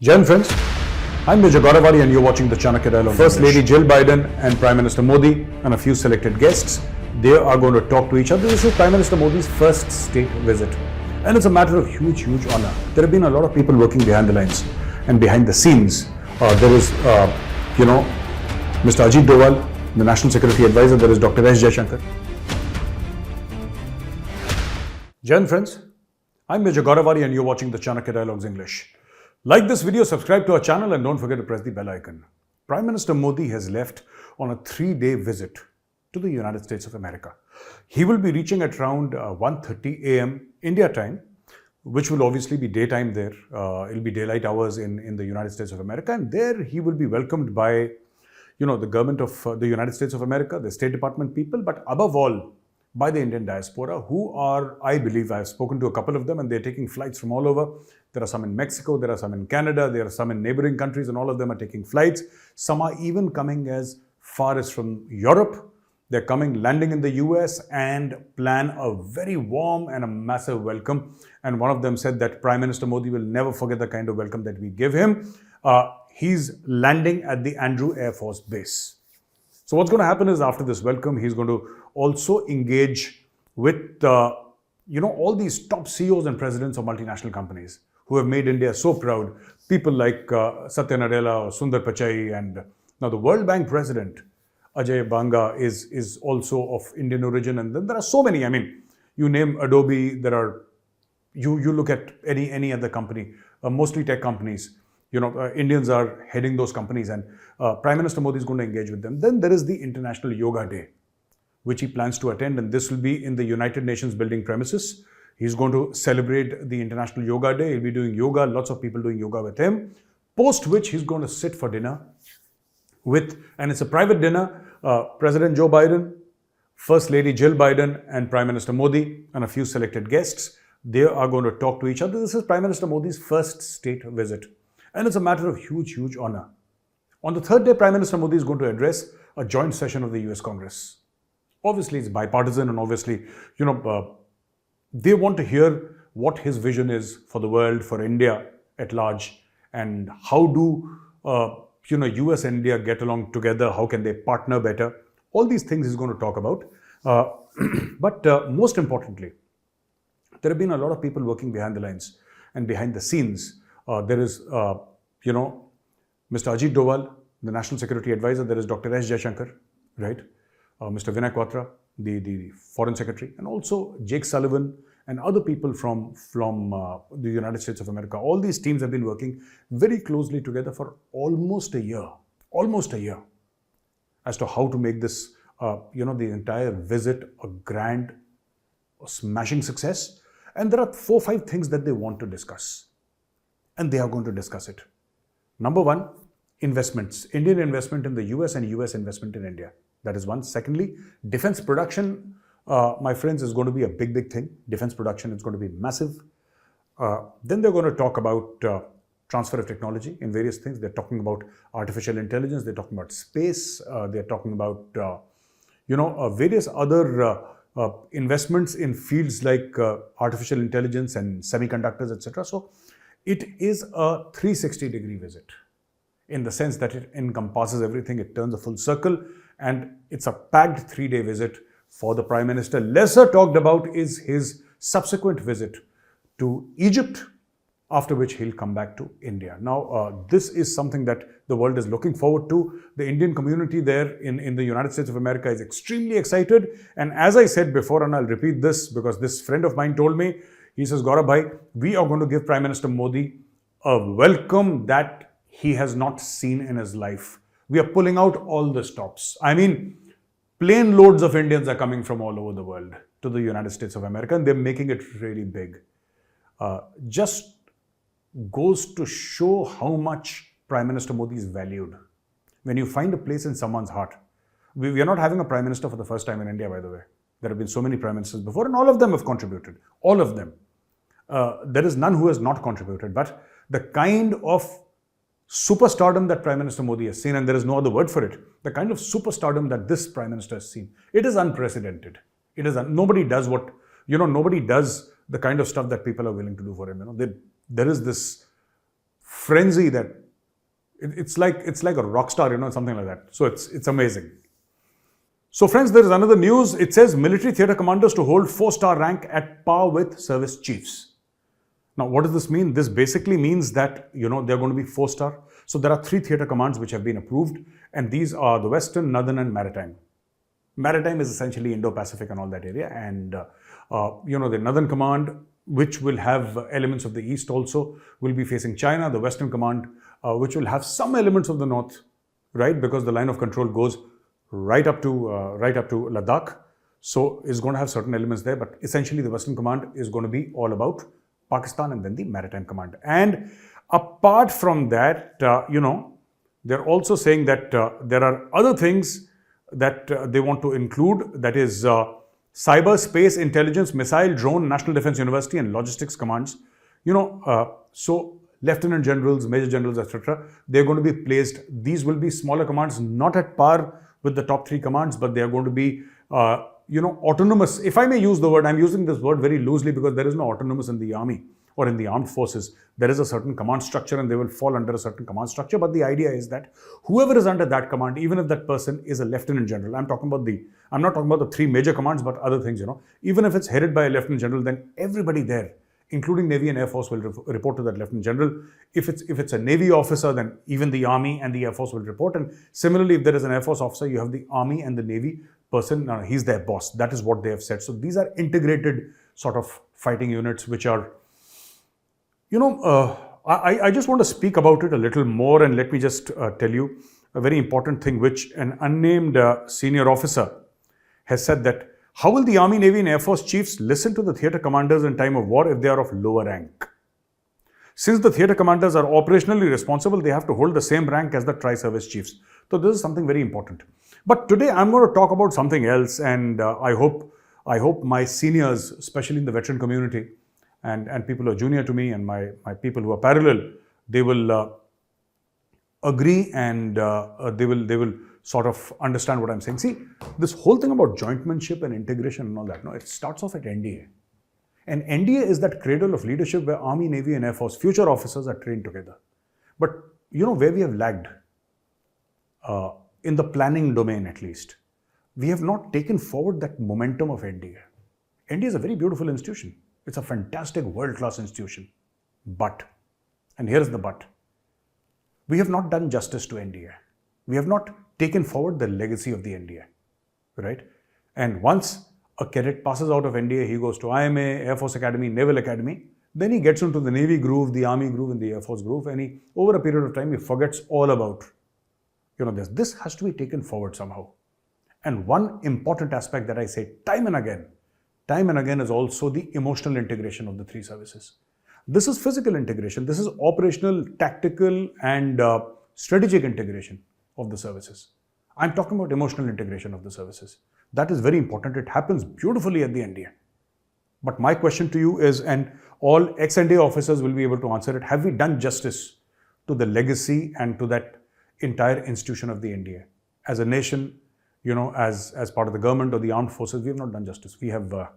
Jai friends, I'm Major Gaurav Arya and you're watching the Chanakya dialogue. First Lady Jill Biden and Prime Minister Modi and a few selected guests, they are going to talk to each other. This is Prime Minister Modi's first state visit. And it's a matter of huge honor. There have been a lot of people working behind the lines and behind the scenes. There is, Mr. Ajit Doval, the National Security Advisor. There is Dr. S. Jaishankar. Jai friends, I'm Major Gaurav Arya and you're watching the Chanakya Dialogues English. Like this video, subscribe to our channel and don't forget to press the bell icon. Prime Minister Modi has left on a 3-day visit to the United States of America. He will be reaching at around 1:30 a.m. India time, which will obviously be daytime there. It'll be daylight hours in the United States of America, and there he will be welcomed by, the government of the United States of America, the State Department people, but above all, by the Indian diaspora, who are, I believe, I've spoken to a couple of them and they're taking flights from all over. There are some in Mexico, there are some in Canada, there are some in neighboring countries, and all of them are taking flights. Some are even coming as far as from Europe. They're coming, landing in the US and plan a very warm and a massive welcome. And one of them said that Prime Minister Modi will never forget the kind of welcome that we give him. He's landing at the Andrew Air Force Base. So what's going to happen is after this welcome, he's going to also engage with, all these top CEOs and presidents of multinational companies who have made India so proud. People like Satya Nadella or Sundar Pichai, and now the World Bank president, Ajay Banga, is also of Indian origin. And then there are so many. I mean, you name Adobe, there are, you look at any other company, mostly tech companies. Indians are heading those companies, and Prime Minister Modi is going to engage with them. Then there is the International Yoga Day, which he plans to attend, and this will be in the United Nations building premises. He's going to celebrate the International Yoga Day. He'll be doing yoga, lots of people doing yoga with him, post which he's going to sit for dinner with, and it's a private dinner, President Joe Biden, First Lady Jill Biden and Prime Minister Modi and a few selected guests. They are going to talk to each other. This is Prime Minister Modi's first state visit. And it's a matter of huge honor. On the third day, Prime Minister Modi is going to address a joint session of the US Congress. Obviously, it's bipartisan, and obviously, they want to hear what his vision is for the world, for India at large, and how do, US and India get along together? How can they partner better? All these things he's going to talk about. But most importantly, there have been a lot of people working behind the lines and behind the scenes. There is, Mr. Ajit Doval, the National Security Advisor. There is Dr. S. Jaishankar, right? Mr. Vinay Quatra, the Foreign Secretary, and also Jake Sullivan and other people from the United States of America. All these teams have been working very closely together for almost a year, as to how to make this, the entire visit a grand, smashing success. And there are 4 or 5 things that they want to discuss. And they are going to discuss it. Number one, investments. Indian investment in the US and US investment in India. That is one. Secondly, defense production, my friends, is going to be a big thing. Defense production is going to be massive. Then they're going to talk about transfer of technology in various things. They're talking about artificial intelligence. They're talking about space. They're talking about, various other investments in fields like artificial intelligence and semiconductors, etc. So it is a 360-degree visit in the sense that it encompasses everything. It turns a full circle, and it's a packed 3-day visit for the Prime Minister. Lesser talked about is his subsequent visit to Egypt, after which he'll come back to India. Now, this is something that the world is looking forward to. The Indian community there in the United States of America is extremely excited. And as I said before, and I'll repeat this because this friend of mine told me, he says, Gaurav bhai, we are going to give Prime Minister Modi a welcome that he has not seen in his life. We are pulling out all the stops. I mean, plane loads of Indians are coming from all over the world to the United States of America, and they're making it really big. Just goes to show how much Prime Minister Modi is valued. When you find a place in someone's heart. We are not having a Prime Minister for the first time in India, by the way. There have been so many Prime Ministers before, and all of them have contributed. All of them. There is none who has not contributed, but the kind of superstardom that Prime Minister Modi has seen, and there is no other word for it, the kind of superstardom that this Prime Minister has seen, it is unprecedented. It is nobody does what, nobody does the kind of stuff that people are willing to do for him. There is this frenzy that it's like a rock star, something like that. So it's amazing. So friends, there is another news. It says military theatre commanders to hold 4-star rank at par with service chiefs. Now, what does this mean? This basically means that, they're going to be 4-star. So there are 3 theatre commands which have been approved, and these are the Western, Northern, and Maritime. Maritime is essentially Indo-Pacific and all that area, and the Northern Command, which will have elements of the East also, will be facing China. The Western Command, which will have some elements of the North, right? Because the line of control goes right up to Ladakh, so is going to have certain elements there. But essentially, the Western Command is going to be all about Pakistan, and then the Maritime Command. And apart from that, they're also saying that there are other things that they want to include. That is cyber, space, intelligence, missile, drone, National Defense University, and logistics commands. So lieutenant generals, major generals, etc., they're going to be placed. These will be smaller commands, not at par with the top 3 commands, but they are going to be, autonomous. If I may use the word, I'm using this word very loosely because there is no autonomous in the army or in the armed forces. There is a certain command structure and they will fall under a certain command structure. But the idea is that whoever is under that command, even if that person is a lieutenant general, I'm not talking about the 3 major commands, but other things, even if it's headed by a lieutenant general, then everybody there, including Navy and Air Force, will report to that Lieutenant General. If it's a Navy officer, then even the Army and the Air Force will report. And similarly, if there is an Air Force officer, you have the Army and the Navy person. He's their boss. That is what they have said. So these are integrated sort of fighting units, which are, I just want to speak about it a little more, and let me just tell you a very important thing, which an unnamed senior officer has said, that how will the Army, Navy, and Air Force chiefs listen to the theatre commanders in time of war if they are of lower rank? Since the theatre commanders are operationally responsible, they have to hold the same rank as the tri-service chiefs. So this is something very important. But today I'm going to talk about something else, and I hope my seniors, especially in the veteran community, and people who are junior to me, and my people who are parallel, they will agree, and they will sort of understand what I'm saying. See, this whole thing about jointmanship and integration and all that, it starts off at NDA. And NDA is that cradle of leadership where Army, Navy, and Air Force future officers are trained together. But where we have lagged, in the planning domain at least, we have not taken forward that momentum of NDA. NDA is a very beautiful institution. It's a fantastic world-class institution. But, and here's the but, we have not done justice to NDA. We have not taken forward the legacy of the NDA, right? And once a cadet passes out of NDA, he goes to IMA, Air Force Academy, Naval Academy, then he gets into the Navy groove, the Army groove, and the Air Force groove, and over a period of time, he forgets all about, this. This has to be taken forward somehow. And one important aspect that I say time and again is also the emotional integration of the 3 services. This is physical integration. This is operational, tactical, and strategic integration of the services. I'm talking about emotional integration of the services. That is very important. It happens beautifully at the NDA. But my question to you is, and all ex-NDA officers will be able to answer it, have we done justice to the legacy and to that entire institution of the NDA? As a nation, as part of the government or the armed forces, we have not done justice. We have, then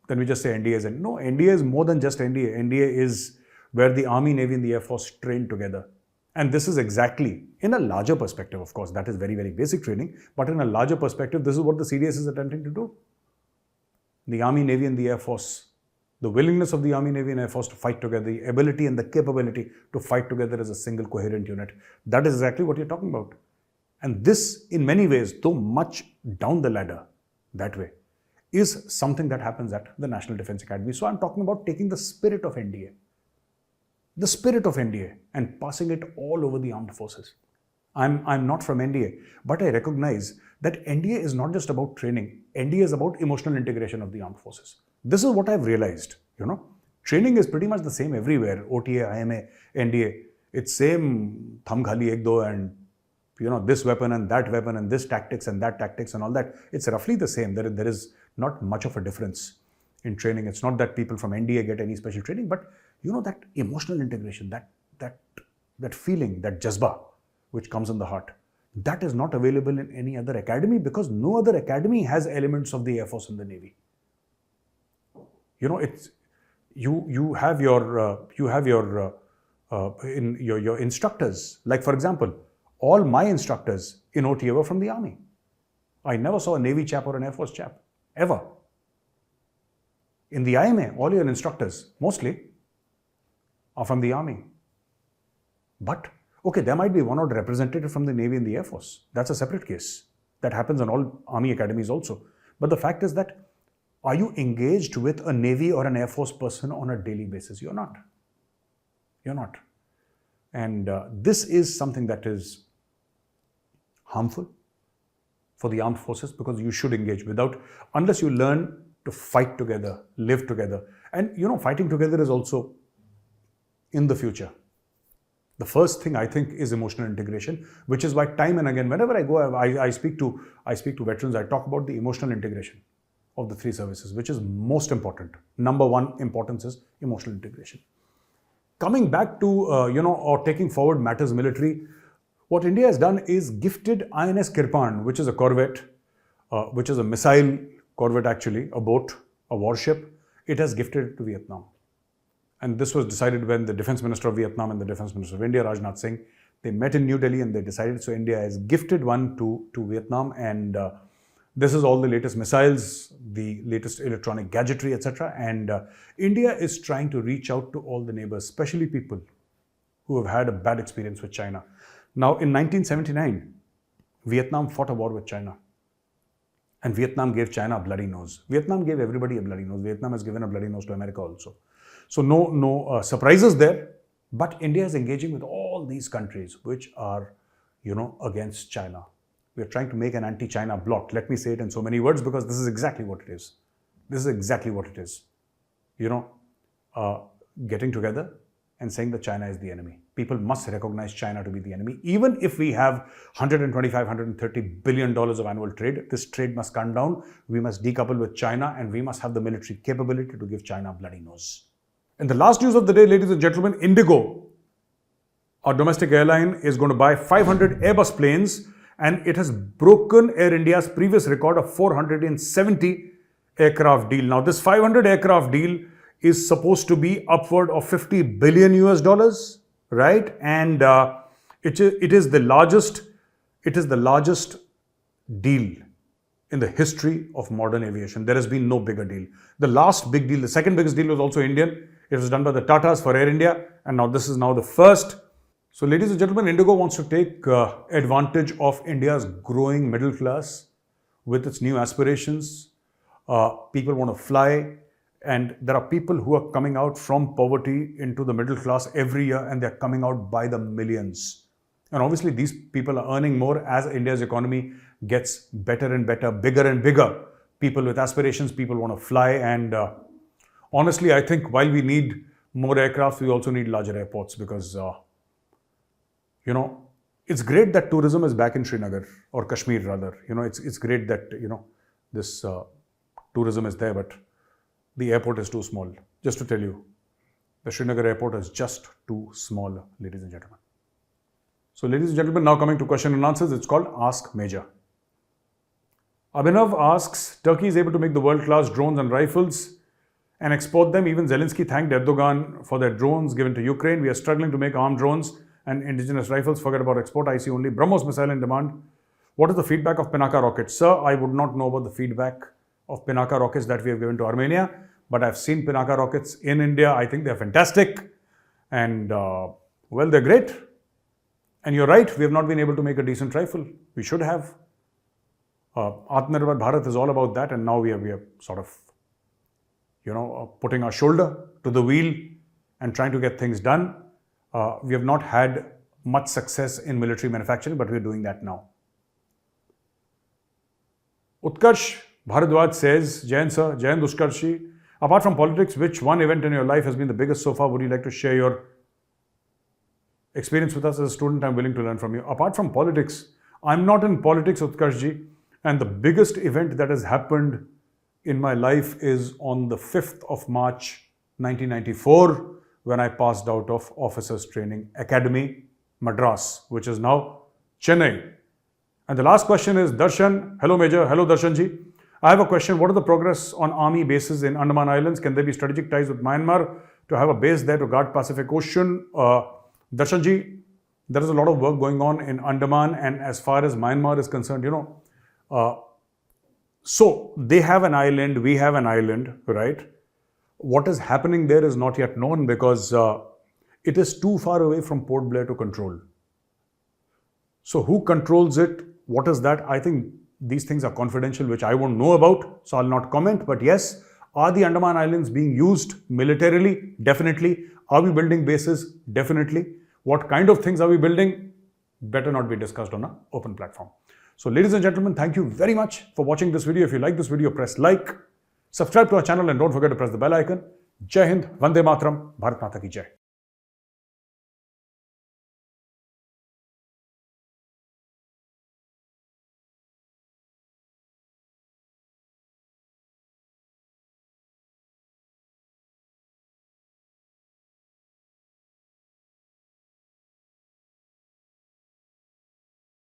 we just say NDA is, no, NDA is more than just NDA. NDA is where the Army, Navy, and the Air Force train together. And this is exactly, in a larger perspective, of course, that is very, very basic training, but in a larger perspective, this is what the CDS is attempting to do. The Army, Navy, and the Air Force, the willingness of the Army, Navy, and Air Force to fight together, the ability and the capability to fight together as a single coherent unit. That is exactly what you're talking about. And this, in many ways, though much down the ladder that way, is something that happens at the National Defense Academy. So I'm talking about taking the spirit of NDA. The spirit of NDA and passing it all over the armed forces. I'm not from NDA, but I recognize that NDA is not just about training. NDA is about emotional integration of the armed forces. This is what I've realized, Training is pretty much the same everywhere. OTA, IMA, NDA. It's same thumb khali ek do and, this weapon and that weapon and this tactics and that tactics and all that. It's roughly the same. There is not much of a difference in training. It's not that people from NDA get any special training, but that emotional integration, that feeling, that jazba, which comes in the heart, that is not available in any other academy because no other academy has elements of the Air Force and the Navy. you have your instructors. Like for example, all my instructors in OTA were from the army. I never saw a Navy chap or an Air Force chap ever. In the IMA, all your instructors mostly are from the army. But okay, there might be one odd representative from the Navy and the Air Force. That's a separate case. That happens in all army academies also. But the fact is that, are you engaged with a Navy or an Air Force person on a daily basis? You're not. You're not. And this is something that is harmful for the armed forces, because you should engage unless you learn to fight together, live together. And fighting together is also in the future. The first thing I think is emotional integration, which is why time and again, whenever I go, I speak to veterans, I talk about the emotional integration of the three services, which is most important. Number one importance is emotional integration. Coming back to, or taking forward matters military, what India has done is gifted INS Kirpan, which is a corvette, which is a missile corvette actually, a boat, a warship. It has gifted it to Vietnam. And this was decided when the Defense Minister of Vietnam and the Defense Minister of India, Rajnath Singh, they met in New Delhi and they decided. So India has gifted one to Vietnam, and this is all the latest missiles, the latest electronic gadgetry, etc. And India is trying to reach out to all the neighbors, especially people who have had a bad experience with China. Now, in 1979, Vietnam fought a war with China. And Vietnam gave China a bloody nose. Vietnam gave everybody a bloody nose. Vietnam has given a bloody nose to America also. So no surprises there. But India is engaging with all these countries which are, against China. We are trying to make an anti-China bloc. Let me say it in so many words, because this is exactly what it is. This is exactly what it is. Getting together and saying that China is the enemy. People must recognize China to be the enemy. Even if we have $125, $130 billion of annual trade, this trade must come down. We must decouple with China, and we must have the military capability to give China a bloody nose. And the last news of the day, ladies and gentlemen, Indigo, our domestic airline, is going to buy 500 Airbus planes, and it has broken Air India's previous record of 470 aircraft deal. Now, this 500 aircraft deal is supposed to be upward of 50 billion US dollars, right? And it is the largest deal in the history of modern aviation. There has been no bigger deal. The last big deal, the second biggest deal, was also Indian. It was done by the Tatas for Air India, and now this is now the first. So, ladies and gentlemen, Indigo wants to take advantage of India's growing middle class with its new aspirations. People want to fly. And there are people who are coming out from poverty into the middle class every year, and they're coming out by the millions. And obviously, these people are earning more as India's economy gets better and better, bigger and bigger. People with aspirations, people want to fly. And honestly, I think while we need more aircraft, we also need larger airports, because, it's great that tourism is back in Srinagar, or Kashmir rather. It's great that, this tourism is there, but the airport is too small. Just to tell you, the Srinagar airport is just too small, ladies and gentlemen. So, ladies and gentlemen, now coming to question and answers, it's called Ask Major. Abhinav asks, Turkey is able to make the world-class drones and rifles and export them. Even Zelensky thanked Erdogan for their drones given to Ukraine. We are struggling to make armed drones and indigenous rifles. Forget about export. I see only BrahMos missile in demand. What is the feedback of Pinaka rockets? Sir, I would not know about the feedback of Pinaka rockets that we have given to Armenia, but I've seen Pinaka rockets in India. I think they're fantastic, and they're great. And you're right, we have not been able to make a decent rifle. We should have. Atmanirbhar Bharat is all about that, and now we are sort of, putting our shoulder to the wheel and trying to get things done. We have not had much success in military manufacturing, but we're doing that now. Utkarsh Bharadwaj says, Jayan sir, Jayan Utkarshi, apart from politics, which one event in your life has been the biggest so far? Would you like to share your experience with us as a student? I'm willing to learn from you. Apart from politics, I'm not in politics, Utkarshji, and the biggest event that has happened in my life is on the 5th of March 1994, when I passed out of Officers Training Academy, Madras, which is now Chennai. And the last question is Darshan. Hello Major. Hello Darshanji. I have a question. What are the progress on army bases in Andaman Islands? Can there be strategic ties with Myanmar to have a base there to guard Pacific Ocean? Darshanji, there is a lot of work going on in Andaman, and as far as Myanmar is concerned, so they have an island, we have an island, right? What is happening there is not yet known because it is too far away from Port Blair to control. So who controls it? What is that? I think these things are confidential, which I won't know about, so I'll not comment. But yes, are the Andaman Islands being used militarily? Definitely. Are we building bases? Definitely. What kind of things are we building? Better not be discussed on an open platform. So ladies and gentlemen, thank you very much for watching this video. If you like this video, press like, subscribe to our channel, and don't forget to press the bell icon. Jai Hind, Vande Mataram, Bharat Mata ki Jai.